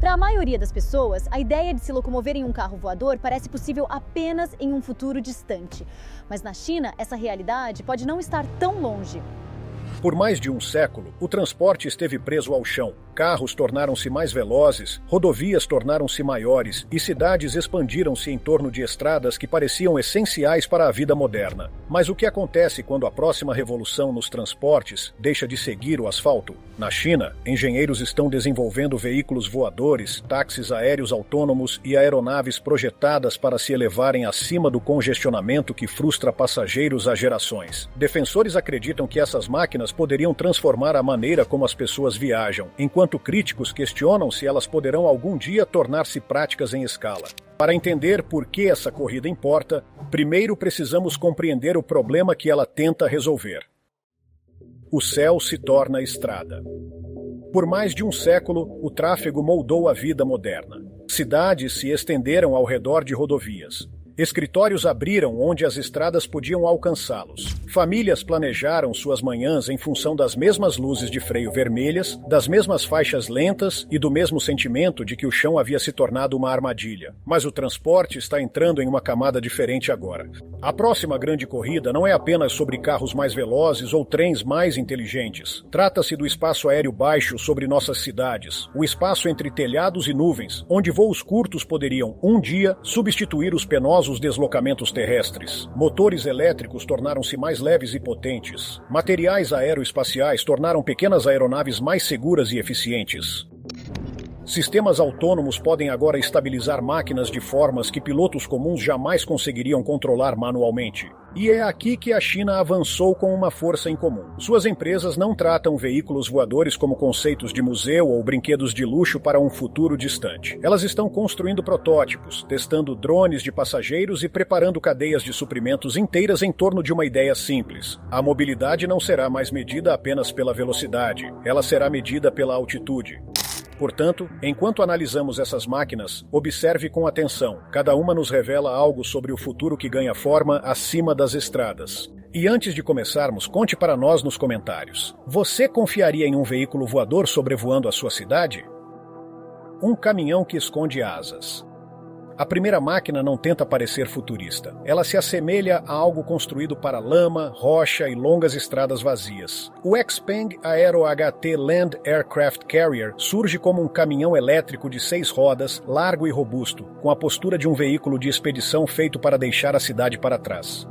Para a maioria das pessoas, a ideia de se locomover em um carro voador parece possível apenas em um futuro distante. Mas na China, essa realidade pode não estar tão longe. Por mais de um século, o transporte esteve preso ao chão. Carros tornaram-se mais velozes, rodovias tornaram-se maiores e cidades expandiram-se em torno de estradas que pareciam essenciais para a vida moderna. Mas o que acontece quando a próxima revolução nos transportes deixa de seguir o asfalto? Na China, engenheiros estão desenvolvendo veículos voadores, táxis aéreos autônomos e aeronaves projetadas para se elevarem acima do congestionamento que frustra passageiros há gerações. Defensores acreditam que essas máquinas poderiam transformar a maneira como as pessoas viajam, enquanto críticos questionam se elas poderão algum dia tornar-se práticas em escala. Para entender por que essa corrida importa, primeiro precisamos compreender o problema que ela tenta resolver. O céu se torna estrada. Por mais de um século, o tráfego moldou a vida moderna. Cidades se estenderam ao redor de rodovias. Escritórios abriram onde as estradas podiam alcançá-los. Famílias planejaram suas manhãs em função das mesmas luzes de freio vermelhas, das mesmas faixas lentas e do mesmo sentimento de que o chão havia se tornado uma armadilha. Mas o transporte está entrando em uma camada diferente agora. A próxima grande corrida não é apenas sobre carros mais velozes ou trens mais inteligentes. Trata-se do espaço aéreo baixo sobre nossas cidades, o espaço entre telhados e nuvens, onde voos curtos poderiam, um dia, substituir os penosos deslocamentos terrestres. Motores elétricos tornaram-se mais leves e potentes. Materiais aeroespaciais tornaram pequenas aeronaves mais seguras e eficientes. Sistemas autônomos podem agora estabilizar máquinas de formas que pilotos comuns jamais conseguiriam controlar manualmente. E é aqui que a China avançou com uma força em comum. Suas empresas não tratam veículos voadores como conceitos de museu ou brinquedos de luxo para um futuro distante. Elas estão construindo protótipos, testando drones de passageiros e preparando cadeias de suprimentos inteiras em torno de uma ideia simples. A mobilidade não será mais medida apenas pela velocidade, ela será medida pela altitude. Portanto, enquanto analisamos essas máquinas, observe com atenção. Cada uma nos revela algo sobre o futuro que ganha forma acima das estradas. E antes de começarmos, conte para nós nos comentários. Você confiaria em um veículo voador sobrevoando a sua cidade? Um caminhão que esconde asas. A primeira máquina não tenta parecer futurista. Ela se assemelha a algo construído para lama, rocha e longas estradas vazias. O Xpeng Aero HT Land Aircraft Carrier surge como um caminhão elétrico de 6 rodas, largo e robusto, com a postura de um veículo de expedição feito para deixar a cidade para trás.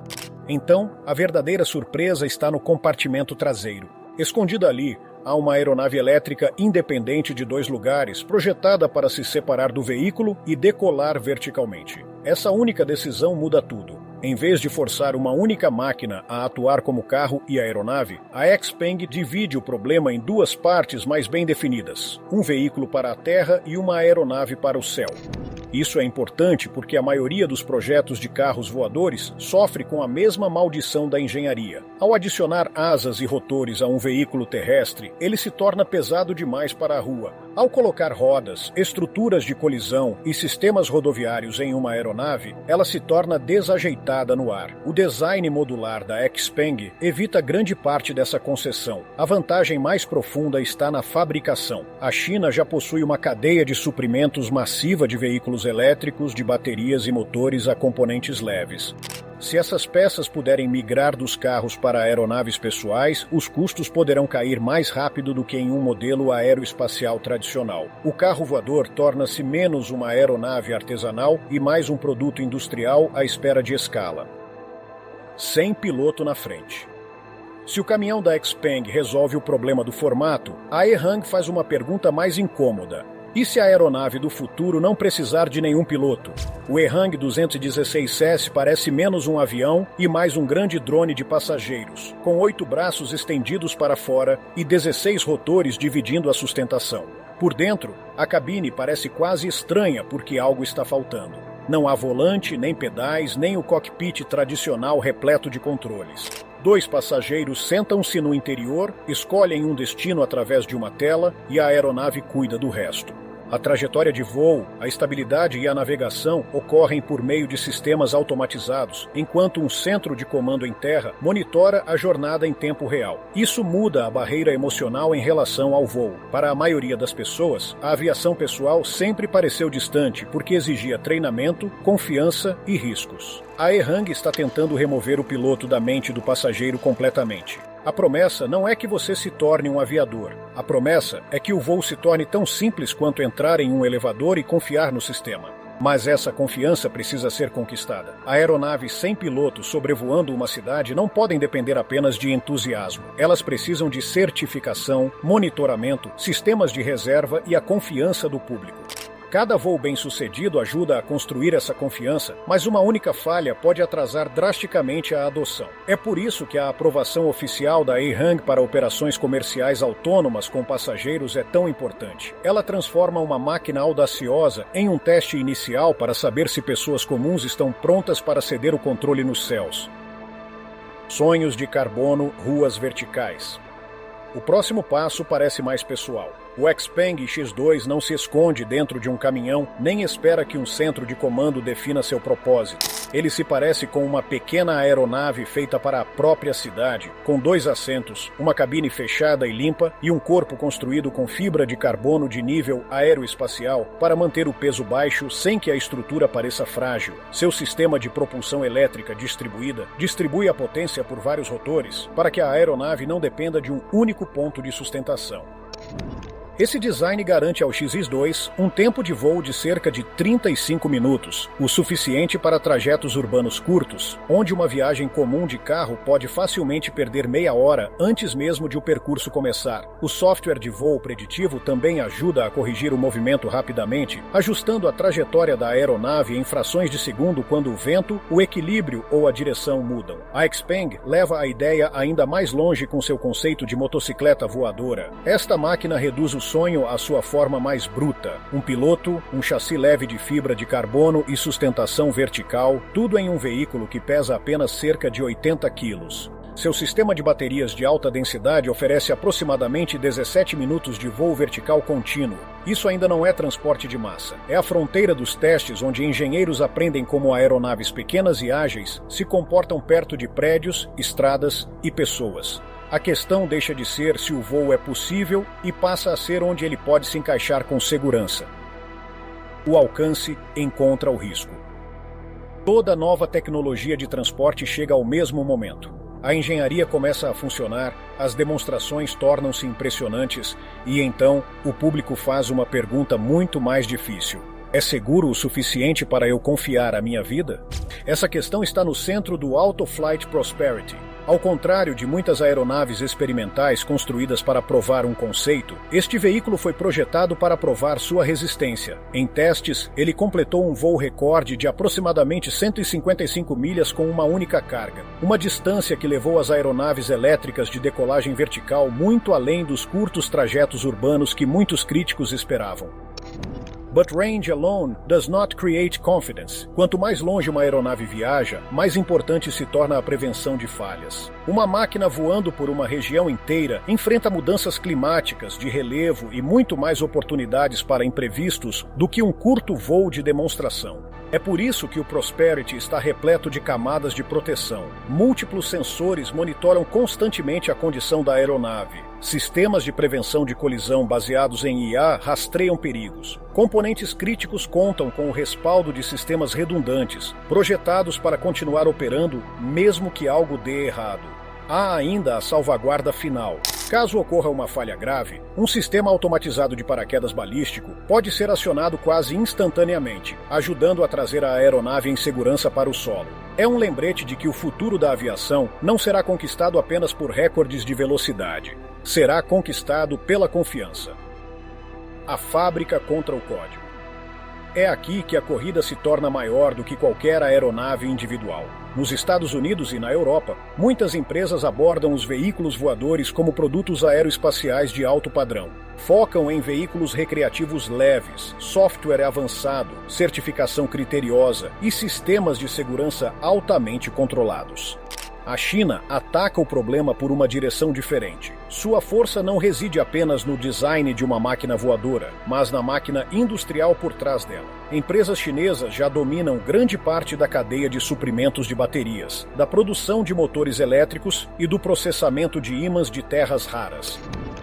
Então, a verdadeira surpresa está no compartimento traseiro. Escondida ali, há uma aeronave elétrica independente de 2 lugares, projetada para se separar do veículo e decolar verticalmente. Essa única decisão muda tudo. Em vez de forçar uma única máquina a atuar como carro e aeronave, a Xpeng divide o problema em 2 partes mais bem definidas: um veículo para a terra e uma aeronave para o céu. Isso é importante porque a maioria dos projetos de carros voadores sofre com a mesma maldição da engenharia. Ao adicionar asas e rotores a um veículo terrestre, ele se torna pesado demais para a rua. Ao colocar rodas, estruturas de colisão e sistemas rodoviários em uma aeronave, ela se torna desajeitada no ar. O design modular da Xpeng evita grande parte dessa concessão. A vantagem mais profunda está na fabricação. A China já possui uma cadeia de suprimentos massiva de veículos elétricos, de baterias e motores a componentes leves. Se essas peças puderem migrar dos carros para aeronaves pessoais, os custos poderão cair mais rápido do que em um modelo aeroespacial tradicional. O carro voador torna-se menos uma aeronave artesanal e mais um produto industrial à espera de escala. Sem piloto na frente. Se o caminhão da Xpeng resolve o problema do formato, a Ehang faz uma pergunta mais incômoda. E se a aeronave do futuro não precisar de nenhum piloto? O Ehang 216S parece menos um avião e mais um grande drone de passageiros, com 8 braços estendidos para fora e 16 rotores dividindo a sustentação. Por dentro, a cabine parece quase estranha porque algo está faltando. Não há volante, nem pedais, nem o cockpit tradicional repleto de controles. 2 passageiros sentam-se no interior, escolhem um destino através de uma tela e a aeronave cuida do resto. A trajetória de voo, a estabilidade e a navegação ocorrem por meio de sistemas automatizados, enquanto um centro de comando em terra monitora a jornada em tempo real. Isso muda a barreira emocional em relação ao voo. Para a maioria das pessoas, a aviação pessoal sempre pareceu distante porque exigia treinamento, confiança e riscos. A EHang está tentando remover o piloto da mente do passageiro completamente. A promessa não é que você se torne um aviador. A promessa é que o voo se torne tão simples quanto entrar em um elevador e confiar no sistema. Mas essa confiança precisa ser conquistada. Aeronaves sem piloto sobrevoando uma cidade não podem depender apenas de entusiasmo. Elas precisam de certificação, monitoramento, sistemas de reserva e a confiança do público. Cada voo bem-sucedido ajuda a construir essa confiança, mas uma única falha pode atrasar drasticamente a adoção. É por isso que a aprovação oficial da EHang para operações comerciais autônomas com passageiros é tão importante. Ela transforma uma máquina audaciosa em um teste inicial para saber se pessoas comuns estão prontas para ceder o controle nos céus. Sonhos de carbono, ruas verticais. O próximo passo parece mais pessoal. O Xpeng X2 não se esconde dentro de um caminhão, nem espera que um centro de comando defina seu propósito. Ele se parece com uma pequena aeronave feita para a própria cidade, com 2 assentos, uma cabine fechada e limpa e um corpo construído com fibra de carbono de nível aeroespacial para manter o peso baixo sem que a estrutura pareça frágil. Seu sistema de propulsão elétrica distribuída distribui a potência por vários rotores para que a aeronave não dependa de um único ponto de sustentação. Esse design garante ao X2 um tempo de voo de cerca de 35 minutos, o suficiente para trajetos urbanos curtos, onde uma viagem comum de carro pode facilmente perder meia hora antes mesmo de o percurso começar. O software de voo preditivo também ajuda a corrigir o movimento rapidamente, ajustando a trajetória da aeronave em frações de segundo quando o vento, o equilíbrio ou a direção mudam. A Xpeng leva a ideia ainda mais longe com seu conceito de motocicleta voadora. Esta máquina reduz o sonho à sua forma mais bruta. Um piloto, um chassi leve de fibra de carbono e sustentação vertical, tudo em um veículo que pesa apenas cerca de 80 quilos. Seu sistema de baterias de alta densidade oferece aproximadamente 17 minutos de voo vertical contínuo. Isso ainda não é transporte de massa. É a fronteira dos testes onde engenheiros aprendem como aeronaves pequenas e ágeis se comportam perto de prédios, estradas e pessoas. A questão deixa de ser se o voo é possível e passa a ser onde ele pode se encaixar com segurança. O alcance encontra o risco. Toda nova tecnologia de transporte chega ao mesmo momento. A engenharia começa a funcionar, as demonstrações tornam-se impressionantes e então o público faz uma pergunta muito mais difícil. É seguro o suficiente para eu confiar a minha vida? Essa questão está no centro do Auto-Flight Prosperity. Ao contrário de muitas aeronaves experimentais construídas para provar um conceito, este veículo foi projetado para provar sua resistência. Em testes, ele completou um voo recorde de aproximadamente 155 milhas com uma única carga, uma distância que levou as aeronaves elétricas de decolagem vertical muito além dos curtos trajetos urbanos que muitos críticos esperavam. But range alone does not create confidence. Quanto mais longe uma aeronave viaja, mais importante se torna a prevenção de falhas. Uma máquina voando por uma região inteira enfrenta mudanças climáticas, de relevo e muito mais oportunidades para imprevistos do que um curto voo de demonstração. É por isso que o Prosperity está repleto de camadas de proteção. Múltiplos sensores monitoram constantemente a condição da aeronave. Sistemas de prevenção de colisão baseados em IA rastreiam perigos. Componentes críticos contam com o respaldo de sistemas redundantes, projetados para continuar operando mesmo que algo dê errado. Há ainda a salvaguarda final. Caso ocorra uma falha grave, um sistema automatizado de paraquedas balístico pode ser acionado quase instantaneamente, ajudando a trazer a aeronave em segurança para o solo. É um lembrete de que o futuro da aviação não será conquistado apenas por recordes de velocidade. Será conquistado pela confiança. A fábrica contra o código. É aqui que a corrida se torna maior do que qualquer aeronave individual. Nos Estados Unidos e na Europa, muitas empresas abordam os veículos voadores como produtos aeroespaciais de alto padrão. Focam em veículos recreativos leves, software avançado, certificação criteriosa e sistemas de segurança altamente controlados. A China ataca o problema por uma direção diferente. Sua força não reside apenas no design de uma máquina voadora, mas na máquina industrial por trás dela. Empresas chinesas já dominam grande parte da cadeia de suprimentos de baterias, da produção de motores elétricos e do processamento de ímãs de terras raras.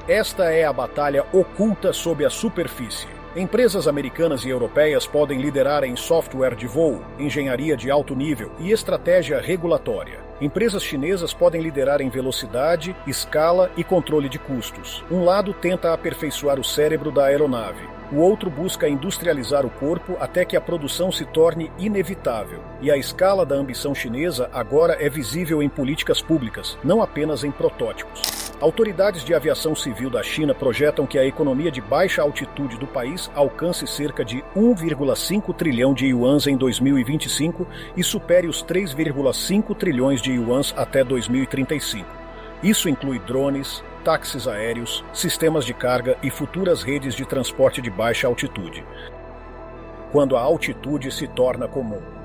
Esta é a batalha oculta sob a superfície. Empresas americanas e europeias podem liderar em software de voo, engenharia de alto nível e estratégia regulatória. Empresas chinesas podem liderar em velocidade, escala e controle de custos. Um lado tenta aperfeiçoar o cérebro da aeronave. O outro busca industrializar o corpo até que a produção se torne inevitável. E a escala da ambição chinesa agora é visível em políticas públicas, não apenas em protótipos. Autoridades de aviação civil da China projetam que a economia de baixa altitude do país alcance cerca de 1,5 trilhão de yuans em 2025 e supere os 3,5 trilhões de yuans até 2035. Isso inclui drones, táxis aéreos, sistemas de carga e futuras redes de transporte de baixa altitude. Quando a altitude se torna comum.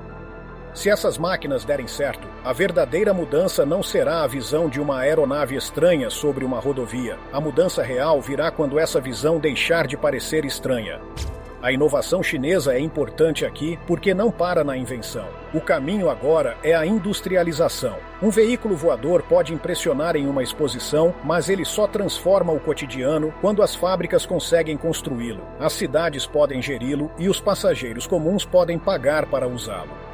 Se essas máquinas derem certo, a verdadeira mudança não será a visão de uma aeronave estranha sobre uma rodovia. A mudança real virá quando essa visão deixar de parecer estranha. A inovação chinesa é importante aqui porque não para na invenção. O caminho agora é a industrialização. Um veículo voador pode impressionar em uma exposição, mas ele só transforma o cotidiano quando as fábricas conseguem construí-lo. As cidades podem geri-lo e os passageiros comuns podem pagar para usá-lo.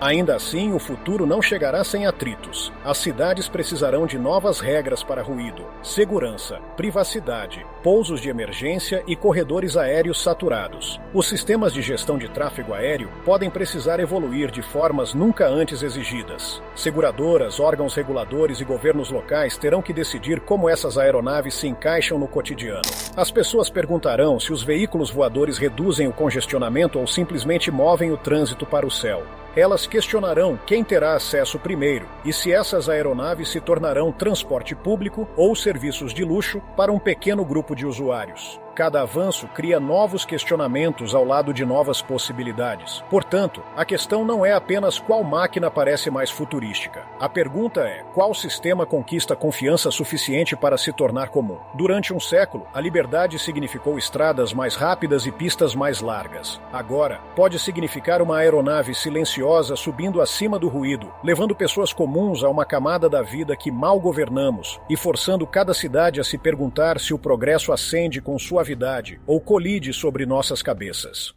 Ainda assim, o futuro não chegará sem atritos. As cidades precisarão de novas regras para ruído, segurança, privacidade, pousos de emergência e corredores aéreos saturados. Os sistemas de gestão de tráfego aéreo podem precisar evoluir de formas nunca antes exigidas. Seguradoras, órgãos reguladores e governos locais terão que decidir como essas aeronaves se encaixam no cotidiano. As pessoas perguntarão se os veículos voadores reduzem o congestionamento ou simplesmente movem o trânsito para o céu. Elas questionarão quem terá acesso primeiro e se essas aeronaves se tornarão transporte público ou serviços de luxo para um pequeno grupo de usuários. Cada avanço cria novos questionamentos ao lado de novas possibilidades. Portanto, a questão não é apenas qual máquina parece mais futurística. A pergunta é qual sistema conquista confiança suficiente para se tornar comum. Durante um século, a liberdade significou estradas mais rápidas e pistas mais largas. Agora, pode significar uma aeronave silenciosa subindo acima do ruído, levando pessoas comuns a uma camada da vida que mal governamos e forçando cada cidade a se perguntar se o progresso ascende com suavidade ou colide sobre nossas cabeças.